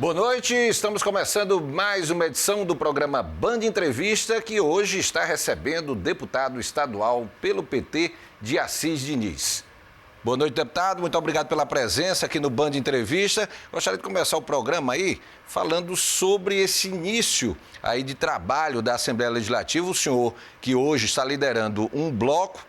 Boa noite, estamos começando mais uma edição do programa Band Entrevista, que hoje está recebendo o deputado estadual pelo PT de Assis Diniz. Boa noite, deputado, muito obrigado pela presença aqui no Band Entrevista. Gostaria de começar o programa aí falando sobre esse início aí de trabalho da Assembleia Legislativa. O senhor que hoje está liderando um bloco,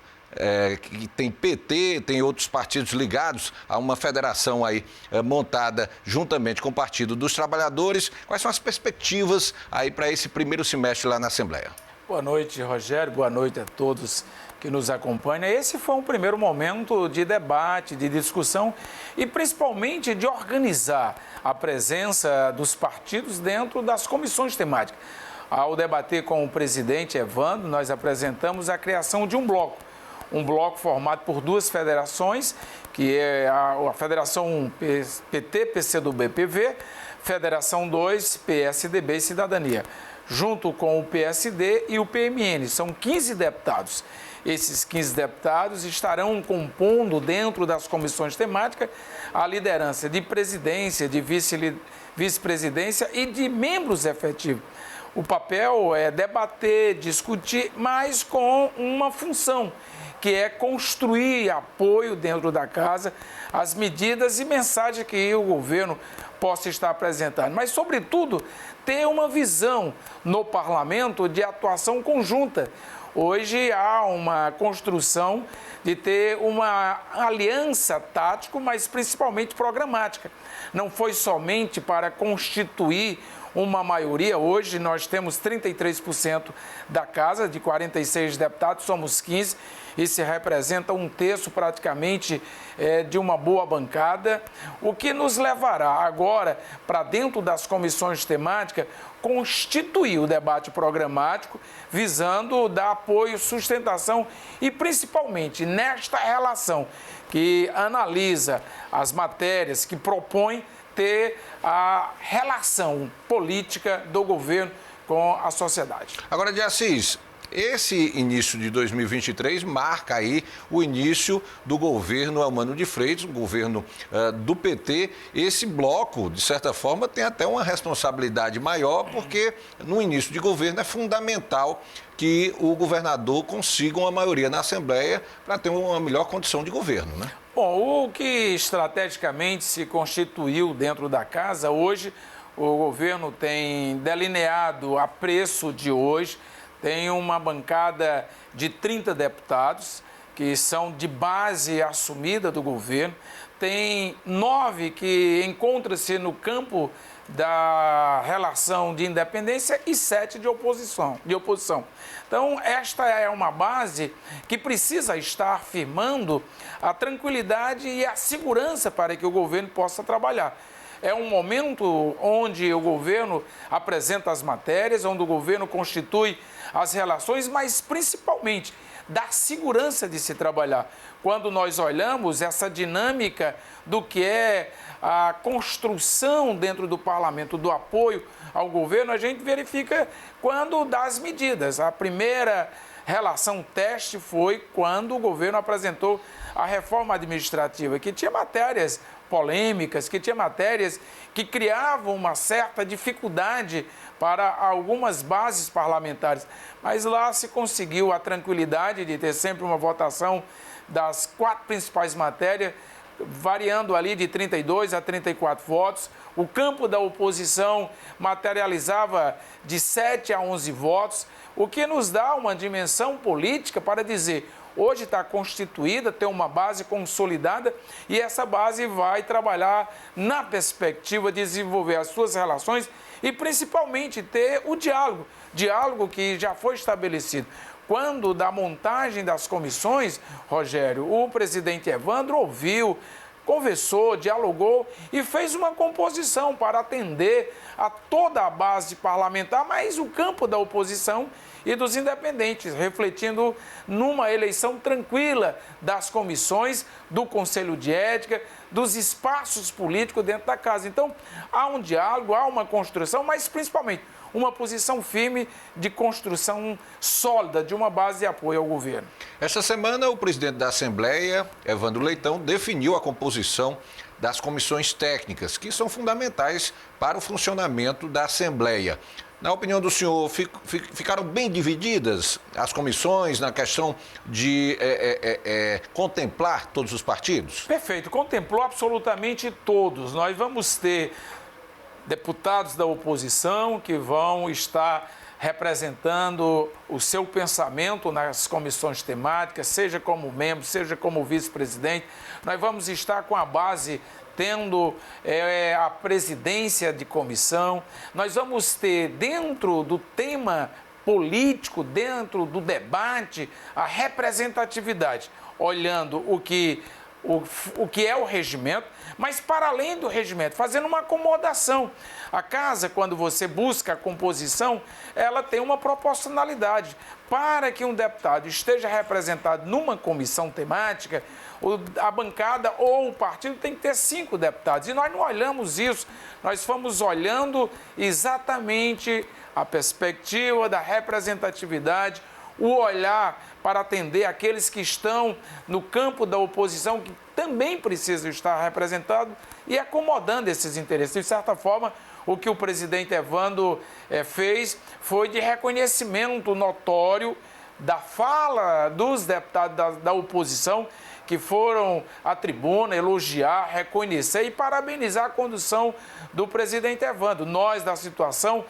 que tem PT, tem outros partidos ligados a uma federação aí montada juntamente com o Partido dos Trabalhadores. Quais são as perspectivas aí para esse primeiro semestre lá na Assembleia? Boa noite, Rogério. Boa noite a todos que nos acompanham. Esse foi um primeiro momento de debate, de discussão e principalmente de organizar a presença dos partidos dentro das comissões temáticas. Ao debater com o presidente Evandro, nós apresentamos a criação de um bloco formado por duas federações, que é a Federação PT, PCdoB, PV, Federação 2, PSDB e Cidadania, junto com o PSD e o PMN. São 15 deputados. Esses 15 deputados estarão compondo dentro das comissões temáticas a liderança de presidência, de vice-presidência e de membros efetivos. O papel é debater, discutir, mas com uma função, que é construir apoio dentro da casa, as medidas e mensagens que o governo possa estar apresentando. Mas, sobretudo, ter uma visão no parlamento de atuação conjunta. Hoje há uma construção de ter uma aliança tática, mas principalmente programática. Não foi somente para constituir uma maioria. Hoje nós temos 33% da casa, de 46 deputados, somos 15, isso representa um terço praticamente de uma boa bancada, o que nos levará agora para dentro das comissões temáticas constituir o debate programático, visando dar apoio, sustentação e principalmente nesta relação que analisa as matérias, que propõe ter a relação política do governo com a sociedade. Agora, de Assis, esse início de 2023 marca aí o início do governo Eumano de Freitas, o governo do PT. Esse bloco, de certa forma, tem até uma responsabilidade maior, porque no início de governo é fundamental que o governador consiga uma maioria na Assembleia para ter uma melhor condição de governo, né? Bom, o que estrategicamente se constituiu dentro da casa, hoje o governo tem delineado a preço de hoje, tem uma bancada de 30 deputados, que são de base assumida do governo, tem 9 que encontram-se no campo da relação de independência e 7 de oposição. Então, esta é uma base que precisa estar firmando a tranquilidade e a segurança para que o governo possa trabalhar. É um momento onde o governo apresenta as matérias, onde o governo constitui as relações, mas principalmente da segurança de se trabalhar. Quando nós olhamos essa dinâmica do que é a construção dentro do parlamento do apoio ao governo, a gente verifica quando dá as medidas. A primeira relação teste foi quando o governo apresentou a reforma administrativa, que tinha matérias polêmicas, que tinha matérias que criavam uma certa dificuldade para algumas bases parlamentares. Mas lá se conseguiu a tranquilidade de ter sempre uma votação das 4 principais matérias, variando ali de 32 a 34 votos. O campo da oposição materializava de 7 a 11 votos, o que nos dá uma dimensão política para dizer: hoje está constituída, tem uma base consolidada e essa base vai trabalhar na perspectiva de desenvolver as suas relações e principalmente ter o diálogo que já foi estabelecido. Quando da montagem das comissões, Rogério, o presidente Evandro ouviu, conversou, dialogou e fez uma composição para atender a toda a base parlamentar, mas o campo da oposição e dos independentes, refletindo numa eleição tranquila das comissões, do Conselho de Ética, dos espaços políticos dentro da casa. Então, há um diálogo, há uma construção, mas principalmente uma posição firme de construção sólida de uma base de apoio ao governo. Esta semana, o presidente da Assembleia, Evandro Leitão, definiu a composição das comissões técnicas, que são fundamentais para o funcionamento da Assembleia. Na opinião do senhor, ficaram bem divididas as comissões na questão de contemplar todos os partidos? Perfeito, contemplou absolutamente todos. Nós vamos ter deputados da oposição que vão estar representando o seu pensamento nas comissões temáticas, seja como membro, seja como vice-presidente. Nós vamos estar com a base tendo a presidência de comissão. Nós vamos ter, dentro do tema político, dentro do debate, a representatividade, olhando o que é o regimento, mas para além do regimento, fazendo uma acomodação. A casa, quando você busca a composição, ela tem uma proporcionalidade. Para que um deputado esteja representado numa comissão temática, a bancada ou o partido tem que ter 5 deputados. E nós não olhamos isso, nós fomos olhando exatamente a perspectiva da representatividade, o olhar para atender aqueles que estão no campo da oposição, que também precisam estar representados e acomodando esses interesses. De certa forma, o que o presidente Evandro fez foi de reconhecimento notório da fala dos deputados da oposição, que foram à tribuna elogiar, reconhecer e parabenizar a condução do presidente Evandro. Nós, da situação,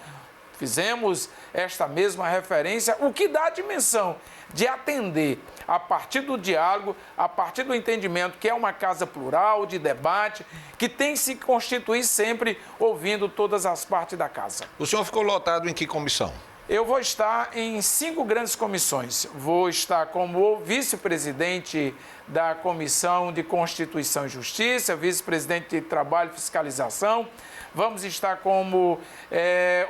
fizemos esta mesma referência, o que dá a dimensão de atender a partir do diálogo, a partir do entendimento que é uma casa plural, de debate, que tem que se constituir sempre ouvindo todas as partes da casa. O senhor ficou lotado em que comissão? Eu vou estar em 5 grandes comissões. Vou estar como vice-presidente da Comissão de Constituição e Justiça, vice-presidente de Trabalho e Fiscalização. Vamos estar como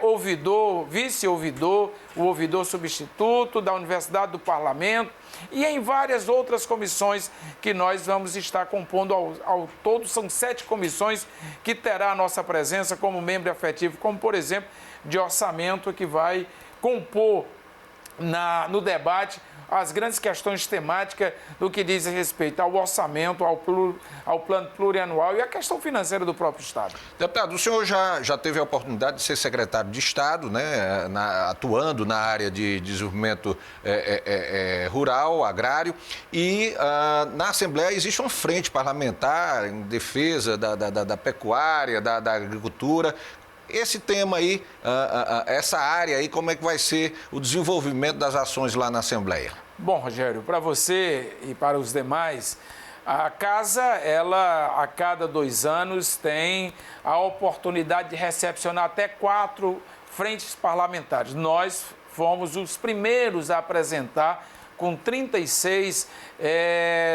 ouvidor, vice-ouvidor, o ouvidor substituto da Universidade do Parlamento e em várias outras comissões que nós vamos estar compondo ao todo. São 7 comissões que terá a nossa presença como membro efetivo, como, por exemplo, de orçamento, que vai compor no debate as grandes questões temáticas do que diz respeito ao orçamento, ao plano plurianual e à questão financeira do próprio Estado. Deputado, o senhor já teve a oportunidade de ser secretário de Estado, né, atuando na área de desenvolvimento rural, agrário, e na Assembleia existe uma frente parlamentar em defesa da pecuária, da agricultura. Esse tema aí, essa área aí, como é que vai ser o desenvolvimento das ações lá na Assembleia? Bom, Rogério, para você e para os demais, a casa, ela a cada 2 anos tem a oportunidade de recepcionar até 4 frentes parlamentares. Nós fomos os primeiros a apresentar, com 36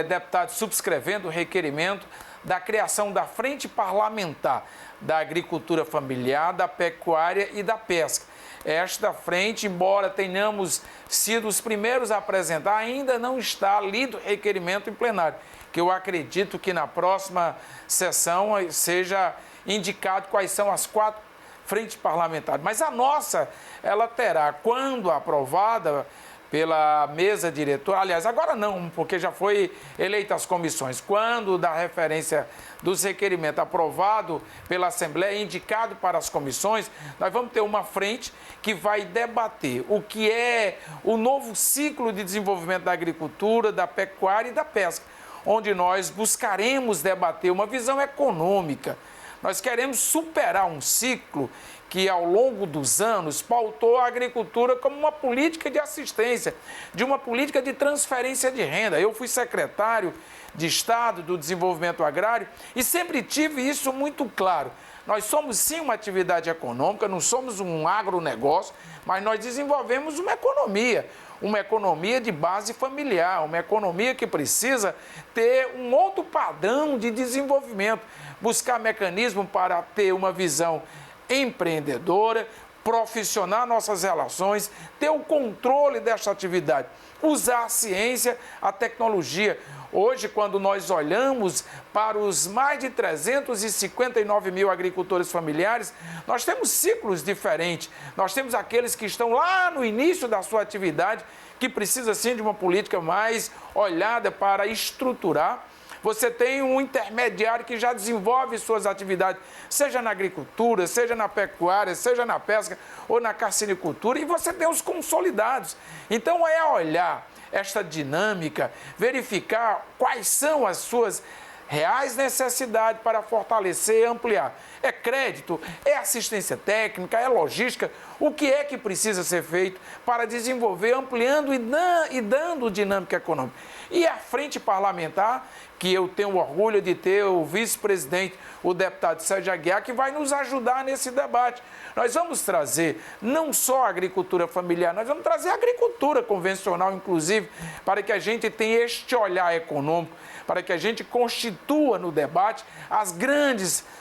deputados subscrevendo o requerimento da criação da Frente Parlamentar da Agricultura Familiar, da Pecuária e da Pesca. Esta frente, embora tenhamos sido os primeiros a apresentar, ainda não está lido o requerimento em plenário, que eu acredito que na próxima sessão seja indicado quais são as 4 frentes parlamentares. Mas a nossa, ela terá, quando aprovada pela mesa diretora, aliás, agora não, porque já foi eleita as comissões, quando da referência dos requerimentos aprovado pela Assembleia, indicado para as comissões, nós vamos ter uma frente que vai debater o que é o novo ciclo de desenvolvimento da agricultura, da pecuária e da pesca, onde nós buscaremos debater uma visão econômica. Nós queremos superar um ciclo que, ao longo dos anos, pautou a agricultura como uma política de assistência, de uma política de transferência de renda. Eu fui secretário de Estado do Desenvolvimento Agrário e sempre tive isso muito claro. Nós somos, sim, uma atividade econômica, não somos um agronegócio, mas nós desenvolvemos uma economia de base familiar, uma economia que precisa ter um outro padrão de desenvolvimento, buscar mecanismos para ter uma visão empreendedora, profissionar nossas relações, ter o controle desta atividade, usar a ciência, a tecnologia. Hoje, quando nós olhamos para os mais de 359 mil agricultores familiares, nós temos ciclos diferentes. Nós temos aqueles que estão lá no início da sua atividade, que precisa sim de uma política mais olhada para estruturar. Você tem um intermediário que já desenvolve suas atividades, seja na agricultura, seja na pecuária, seja na pesca ou na carcinicultura, e você tem os consolidados. Então é olhar esta dinâmica, verificar quais são as suas reais necessidades para fortalecer e ampliar. É crédito, é assistência técnica, é logística. O que é que precisa ser feito para desenvolver, ampliando e dando dinâmica econômica? E a frente parlamentar, que eu tenho orgulho de ter o vice-presidente, o deputado Sérgio Aguiar, que vai nos ajudar nesse debate. Nós vamos trazer não só a agricultura familiar, nós vamos trazer a agricultura convencional, inclusive, para que a gente tenha este olhar econômico, para que a gente constitua no debate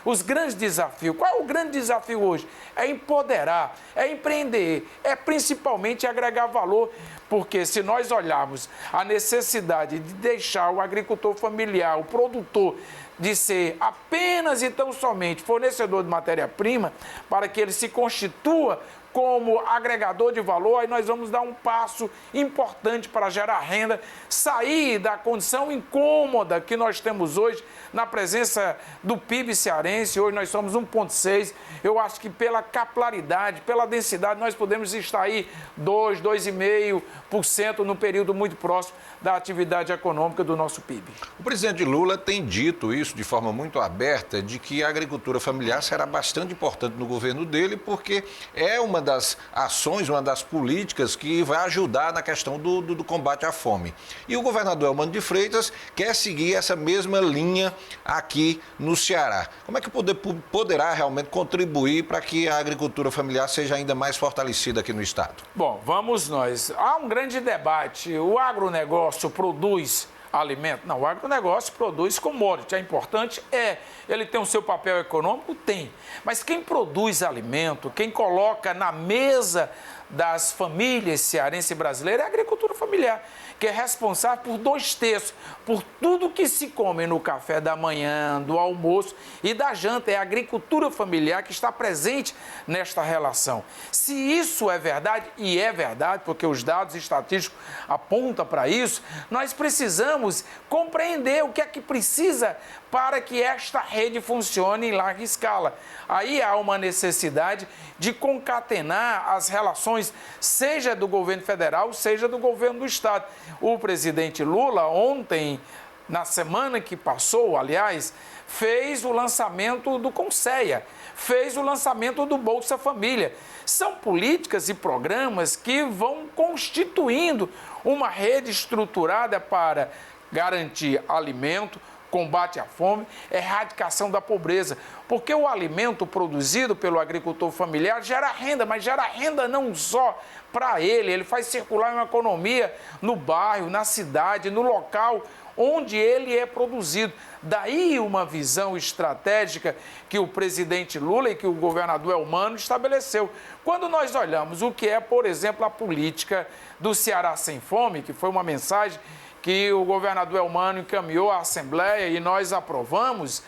os grandes desafios. Qual é o grande desafio hoje? É empoderar, é empreender, é principalmente agregar valor, porque se nós olharmos a necessidade de deixar o agricultor familiar, o produtor, de ser apenas e tão somente fornecedor de matéria-prima, para que ele se constitua como agregador de valor, aí nós vamos dar um passo importante para gerar renda, sair da condição incômoda que nós temos hoje na presença do PIB cearense. Hoje nós somos 1,6%. Eu acho que pela capilaridade, pela densidade, nós podemos estar aí 2,5% no período muito próximo da atividade econômica do nosso PIB. O presidente Lula tem dito isso de forma muito aberta, de que a agricultura familiar será bastante importante no governo dele, porque é uma das ações, uma das políticas que vai ajudar na questão do combate à fome. E o governador Elmano de Freitas quer seguir essa mesma linha aqui no Ceará. Como é que poderá realmente contribuir para que a agricultura familiar seja ainda mais fortalecida aqui no estado? Bom, vamos nós. Há um grande debate. O agronegócio produz alimento? Não, o agronegócio produz commodity. É importante? É. Ele tem o seu papel econômico? Tem. Mas quem produz alimento, quem coloca na mesa das famílias cearenses e brasileiras é a agricultura familiar, que é responsável por 2/3, por tudo que se come no café da manhã, do almoço e da janta. É a agricultura familiar que está presente nesta relação. Se isso é verdade, e é verdade, porque os dados estatísticos apontam para isso, nós precisamos compreender o que é que precisa para que esta rede funcione em larga escala. Aí há uma necessidade de concatenar as relações, seja do governo federal, seja do governo do estado. O presidente Lula, ontem, na semana que passou, aliás, fez o lançamento do Conceia, fez o lançamento do Bolsa Família. São políticas e programas que vão constituindo uma rede estruturada para garantir alimento, combate à fome, erradicação da pobreza. Porque o alimento produzido pelo agricultor familiar gera renda, mas gera renda não só para ele faz circular uma economia no bairro, na cidade, no local onde ele é produzido. Daí uma visão estratégica que o presidente Lula e que o governador Elmano estabeleceu. Quando nós olhamos o que é, por exemplo, a política do Ceará Sem Fome, que foi uma mensagem que o governador Elmano encaminhou à Assembleia e nós aprovamos,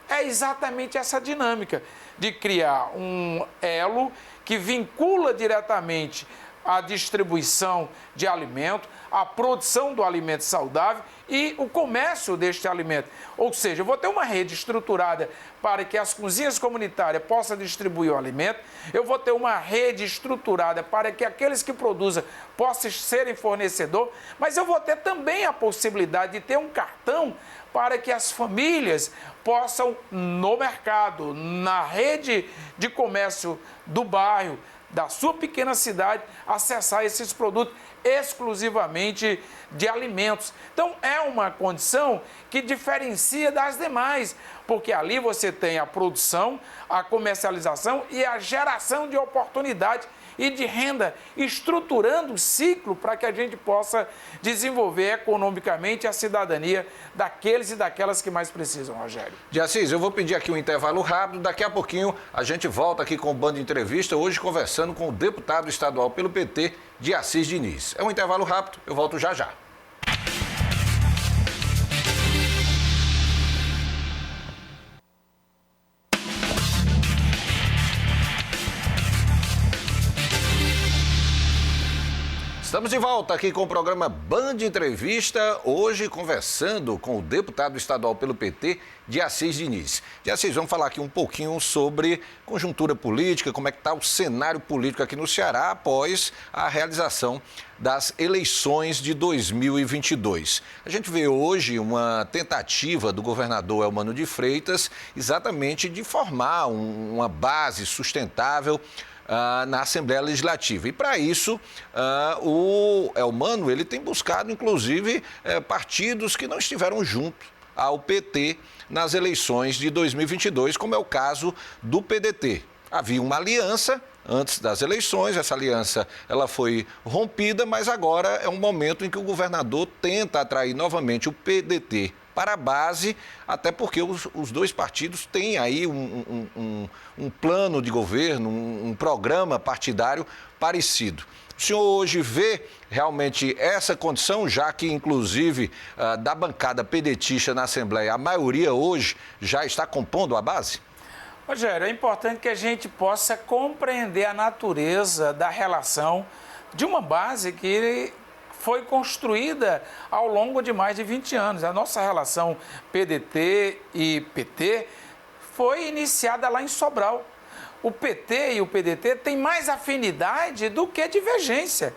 é exatamente essa dinâmica de criar um elo que vincula diretamente a distribuição de alimento, a produção do alimento saudável e o comércio deste alimento. Ou seja, eu vou ter uma rede estruturada para que as cozinhas comunitárias possam distribuir o alimento, eu vou ter uma rede estruturada para que aqueles que produzam possam serem fornecedor, mas eu vou ter também a possibilidade de ter um cartão para que as famílias possam, no mercado, na rede de comércio do bairro, da sua pequena cidade, acessar esses produtos exclusivamente de alimentos. Então, é uma condição que diferencia das demais, porque ali você tem a produção, a comercialização e a geração de oportunidade e de renda, estruturando o ciclo para que a gente possa desenvolver economicamente a cidadania daqueles e daquelas que mais precisam, Rogério. De Assis, eu vou pedir aqui um intervalo rápido, daqui a pouquinho a gente volta aqui com o Band Entrevista, hoje conversando com o deputado estadual pelo PT, de Assis Diniz. É um intervalo rápido, eu volto já já. Estamos de volta aqui com o programa Band Entrevista, hoje conversando com o deputado estadual pelo PT, de Assis Diniz. De Assis, vamos falar aqui um pouquinho sobre conjuntura política, como é que está o cenário político aqui no Ceará após a realização das eleições de 2022. A gente vê hoje uma tentativa do governador Elmano de Freitas exatamente de formar uma base sustentável na Assembleia Legislativa. E para isso, o Elmano ele tem buscado, inclusive, partidos que não estiveram junto ao PT nas eleições de 2022, como é o caso do PDT. Havia uma aliança antes das eleições, essa aliança ela foi rompida, mas agora é um momento em que o governador tenta atrair novamente o PDT para a base, até porque os dois partidos têm aí um plano de governo, um programa partidário parecido. O senhor hoje vê realmente essa condição, já que, inclusive, da bancada pedetista na Assembleia, a maioria hoje já está compondo a base? Rogério, é importante que a gente possa compreender a natureza da relação de uma base que foi construída ao longo de mais de 20 anos. A nossa relação PDT e PT foi iniciada lá em Sobral. O PT e o PDT têm mais afinidade do que divergência.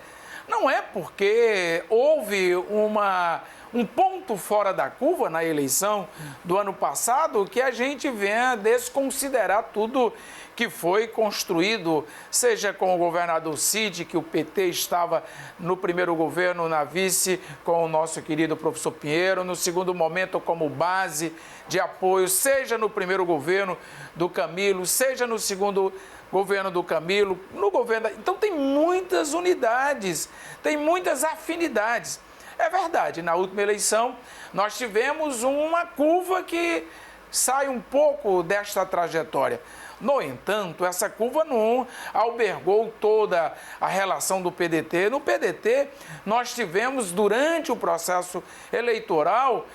Não é porque houve um ponto fora da curva na eleição do ano passado que a gente venha desconsiderar tudo que foi construído, seja com o governador Cid, que o PT estava no primeiro governo na vice com o nosso querido professor Pinheiro, no segundo momento como base de apoio, seja no primeiro governo do Camilo, seja no segundo governo do Camilo, no governo... Então tem muitas unidades, tem muitas afinidades. É verdade, na última eleição nós tivemos uma curva que sai um pouco desta trajetória. No entanto, essa curva não albergou toda a relação do PDT. No PDT, nós tivemos, durante o processo eleitoral,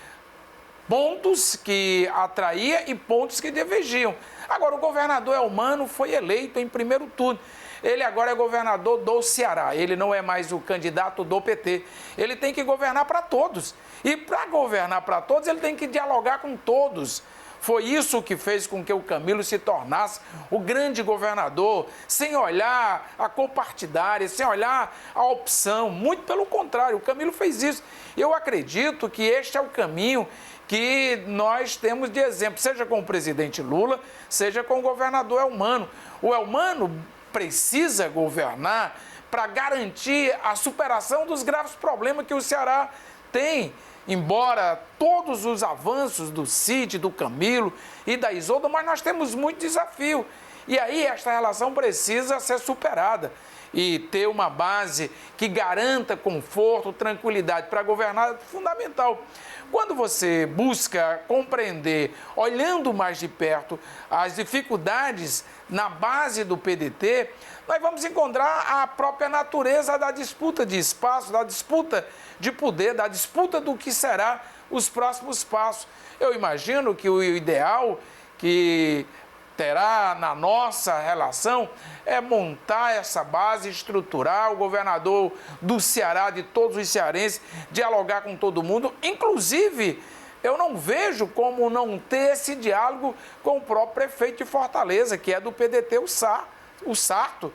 pontos que atraía e pontos que divergiam. Agora, o governador Elmano foi eleito em primeiro turno. Ele agora é governador do Ceará, ele não é mais o candidato do PT. Ele tem que governar para todos. E para governar para todos, ele tem que dialogar com todos. Foi isso que fez com que o Camilo se tornasse o grande governador, sem olhar a cor partidária, sem olhar a opção. Muito pelo contrário, o Camilo fez isso. Eu acredito que este é o caminho que nós temos de exemplo, seja com o presidente Lula, seja com o governador Elmano. O Elmano precisa governar para garantir a superação dos graves problemas que o Ceará tem. Embora todos os avanços do Cid, do Camilo e da Isolda, mas nós temos muito desafio. E aí esta relação precisa ser superada e ter uma base que garanta conforto, tranquilidade para governar é fundamental. Quando você busca compreender, olhando mais de perto, as dificuldades na base do PDT, nós vamos encontrar a própria natureza da disputa de espaço, da disputa de poder, da disputa do que será os próximos passos. Eu imagino que o ideal que terá na nossa relação é montar essa base, estruturar o governador do Ceará, de todos os cearenses, dialogar com todo mundo. Inclusive, eu não vejo como não ter esse diálogo com o próprio prefeito de Fortaleza, que é do PDT, o Sarto.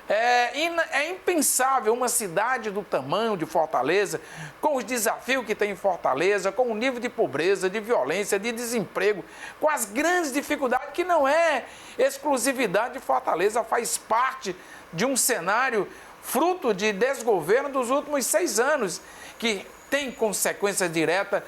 É impensável uma cidade do tamanho de Fortaleza, com os desafios que tem em Fortaleza, com o nível de pobreza, de violência, de desemprego, com as grandes dificuldades, que não é exclusividade de Fortaleza, faz parte de um cenário fruto de desgoverno dos últimos 6 anos, que tem consequência direta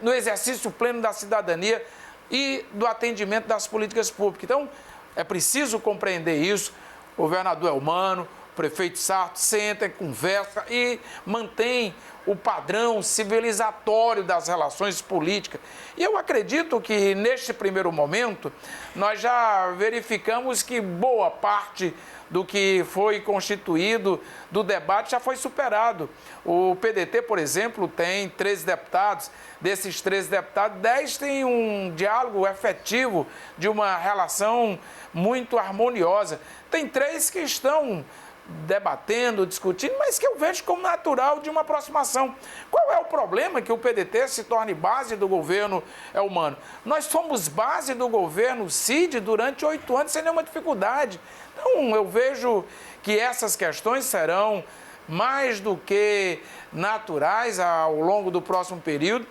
no exercício pleno da cidadania e do atendimento das políticas públicas. Então, é preciso compreender isso. o governador Elmano, o prefeito Sarto, senta, conversa e mantém o padrão civilizatório das relações políticas. E eu acredito que, neste primeiro momento, nós já verificamos que boa parte do que foi constituído do debate já foi superado. O PDT, por exemplo, tem 13 deputados. Desses 13 deputados, 10 têm um diálogo efetivo de uma relação muito harmoniosa. Tem 3 que estão debatendo, discutindo, mas que eu vejo como natural de uma aproximação. Qual é o problema que o PDT se torne base do governo Elmano? Nós fomos base do governo Cid durante 8 anos sem nenhuma dificuldade. Então, eu vejo que essas questões serão mais do que naturais ao longo do próximo período.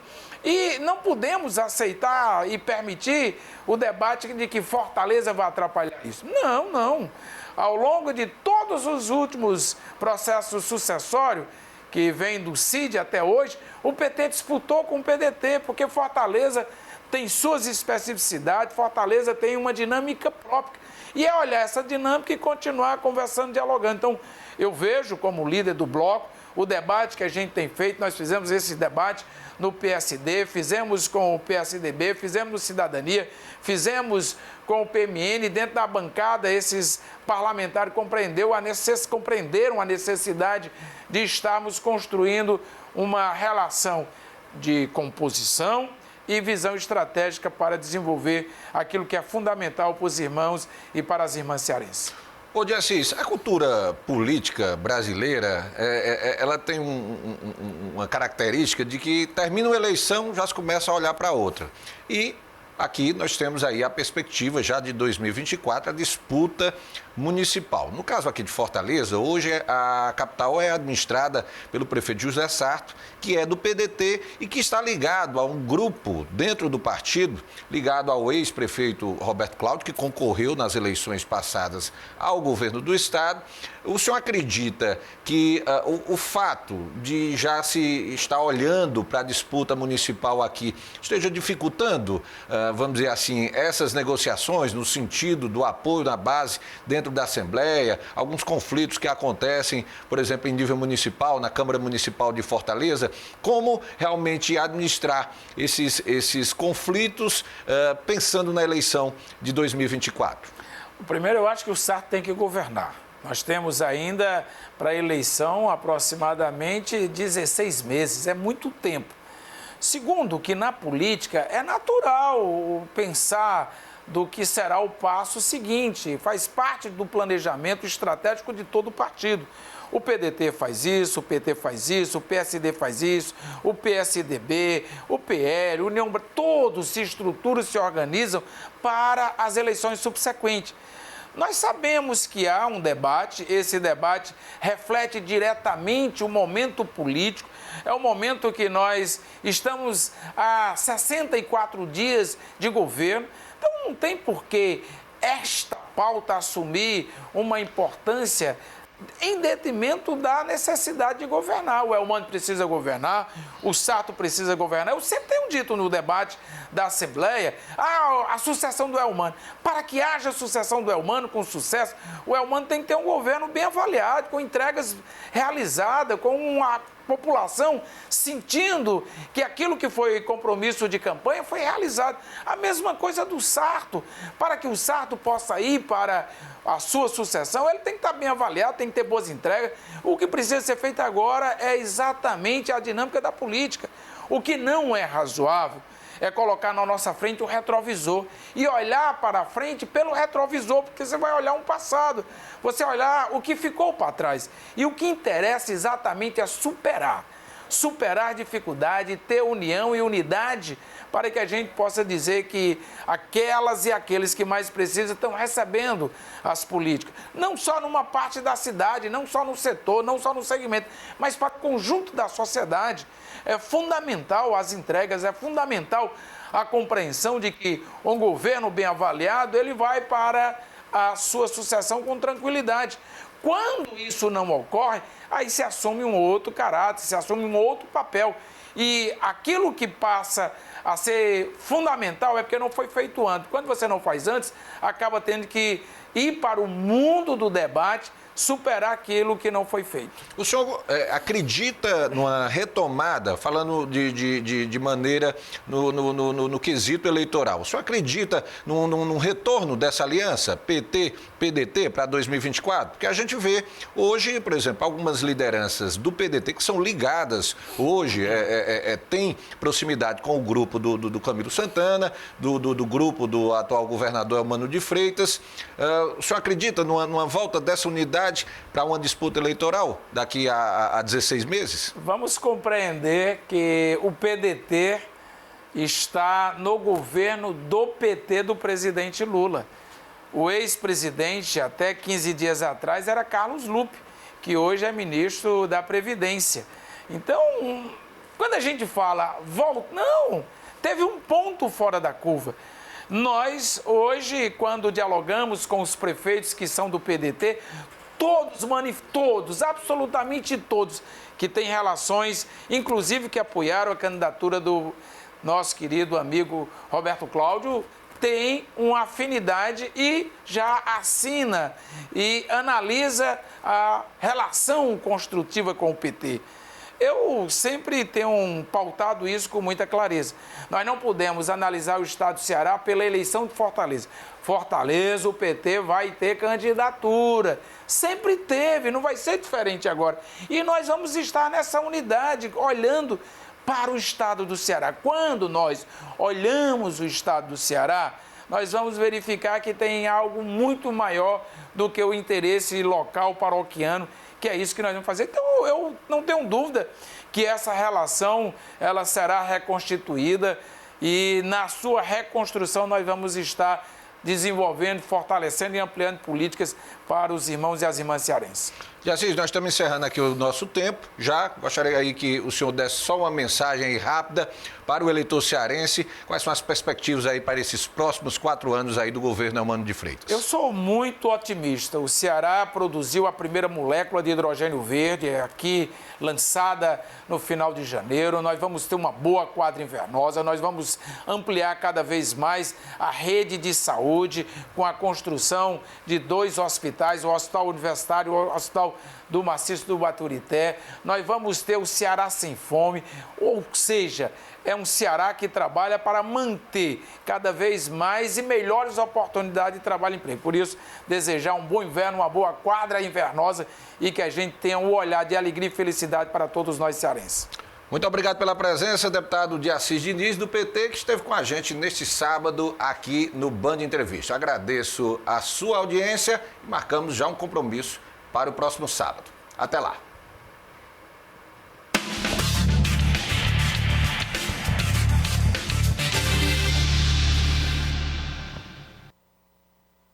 E não podemos aceitar e permitir o debate de que Fortaleza vai atrapalhar isso. Não, não. Ao longo de todos os últimos processos sucessórios, que vem do CID até hoje, o PT disputou com o PDT, porque Fortaleza tem suas especificidades, Fortaleza tem uma dinâmica própria. E é olhar essa dinâmica e continuar conversando, dialogando. Então, eu vejo como líder do bloco o debate que a gente tem feito. Nós fizemos esse debate no PSD, fizemos com o PSDB, fizemos no Cidadania, fizemos com o PMN. Dentro da bancada, esses parlamentares compreenderam a necessidade de estarmos construindo uma relação de composição e visão estratégica para desenvolver aquilo que é fundamental para os irmãos e para as irmãs cearenses. Ô, de Assis, a cultura política brasileira, ela tem uma característica de que termina uma eleição, já se começa a olhar para outra. E aqui nós temos aí a perspectiva já de 2024, a disputa municipal. No caso aqui de Fortaleza, hoje a capital é administrada pelo prefeito José Sarto, que é do PDT e que está ligado a um grupo dentro do partido, ligado ao ex-prefeito Roberto Cláudio, que concorreu nas eleições passadas ao governo do estado. O senhor acredita que o fato de já se estar olhando para a disputa municipal aqui esteja dificultando, vamos dizer assim, essas negociações no sentido do apoio na base dentro da Assembleia, alguns conflitos que acontecem, por exemplo, em nível municipal, na Câmara Municipal de Fortaleza, como realmente administrar esses conflitos pensando na eleição de 2024? Primeiro, eu acho que o Sarto tem que governar. Nós temos ainda para a eleição aproximadamente 16 meses, é muito tempo. Segundo, que na política é natural pensar do que será o passo seguinte, faz parte do planejamento estratégico de todo o partido. O PDT faz isso, o PT faz isso, o PSD faz isso, o PSDB, o PL, União, todos se estruturam, se organizam para as eleições subsequentes. Nós sabemos que há um debate, esse debate reflete diretamente o momento político, é o momento que nós estamos há 64 dias de governo, então não tem por que esta pauta assumir uma importância em detrimento da necessidade de governar. O Elmano precisa governar, o Sarto precisa governar. Eu sempre tenho dito no debate da Assembleia, a sucessão do Elmano. Para que haja sucessão do Elmano com sucesso, o Elmano tem que ter um governo bem avaliado, com entregas realizadas, com uma população sentindo que aquilo que foi compromisso de campanha foi realizado. A mesma coisa do Sarto. Para que o Sarto possa ir para a sua sucessão, ele tem que estar bem avaliado, tem que ter boas entregas. O que precisa ser feito agora é exatamente a dinâmica da política. O que não é razoável é colocar na nossa frente o retrovisor e olhar para a frente pelo retrovisor, porque você vai olhar um passado, você vai olhar o que ficou para trás. E o que interessa exatamente é superar a dificuldade, ter união e unidade para que a gente possa dizer que aquelas e aqueles que mais precisam estão recebendo as políticas. Não só numa parte da cidade, não só no setor, não só no segmento, mas para o conjunto da sociedade. É fundamental as entregas, é fundamental a compreensão de que um governo bem avaliado, ele vai para a sua sucessão com tranquilidade. Quando isso não ocorre, aí se assume um outro caráter, se assume um outro papel. E aquilo que passa a ser fundamental é porque não foi feito antes. Quando você não faz antes, acaba tendo que ir para o mundo do debate, superar aquilo que não foi feito. O senhor acredita numa retomada, falando de maneira no quesito eleitoral, o senhor acredita num retorno dessa aliança PT-PDT para 2024? Porque a gente vê hoje, por exemplo, algumas lideranças do PDT que são ligadas hoje, tem proximidade com o grupo do Camilo Santana, do grupo do atual governador Elmano de Freitas. O senhor acredita numa volta dessa unidade para uma disputa eleitoral daqui a 16 meses? Vamos compreender que o PDT está no governo do PT do presidente Lula. O ex-presidente, até 15 dias atrás, era Carlos Lupe, que hoje é ministro da Previdência. Então, quando a gente fala, volta, não, teve um ponto fora da curva. Nós, hoje, quando dialogamos com os prefeitos que são do PDT, todos, absolutamente todos, que têm relações, inclusive que apoiaram a candidatura do nosso querido amigo Roberto Cláudio, tem uma afinidade e já assina e analisa a relação construtiva com o PT. Eu sempre tenho pautado isso com muita clareza. Nós não podemos analisar o estado do Ceará pela eleição de Fortaleza. Fortaleza, o PT vai ter candidatura. Sempre teve, não vai ser diferente agora. E nós vamos estar nessa unidade, olhando para o estado do Ceará. Quando nós olhamos o estado do Ceará, nós vamos verificar que tem algo muito maior do que o interesse local paroquiano, que é isso que nós vamos fazer. Então, eu não tenho dúvida que essa relação ela será reconstituída e na sua reconstrução nós vamos estar desenvolvendo, fortalecendo e ampliando políticas para os irmãos e as irmãs cearenses. De Assis, nós estamos encerrando aqui o nosso tempo. Já gostaria aí que o senhor desse só uma mensagem aí rápida para o eleitor cearense. Quais são as perspectivas aí para esses próximos 4 anos aí do governo Elmano de Freitas? Eu sou muito otimista. O Ceará produziu a primeira molécula de hidrogênio verde, aqui lançada no final de janeiro. Nós vamos ter uma boa quadra invernosa, nós vamos ampliar cada vez mais a rede de saúde com a construção de 2 hospitais, o Hospital Universitário e o Hospital do Maciço do Baturité. Nós vamos ter o Ceará sem fome, ou seja, é um Ceará que trabalha para manter cada vez mais e melhores oportunidades de trabalho e emprego. Por isso, desejar um bom inverno, uma boa quadra invernosa e que a gente tenha um olhar de alegria e felicidade para todos nós cearenses. Muito obrigado pela presença, deputado de Assis Diniz, do PT, que esteve com a gente neste sábado aqui no Band Entrevista. Agradeço a sua audiência e marcamos já um compromisso para o próximo sábado. Até lá.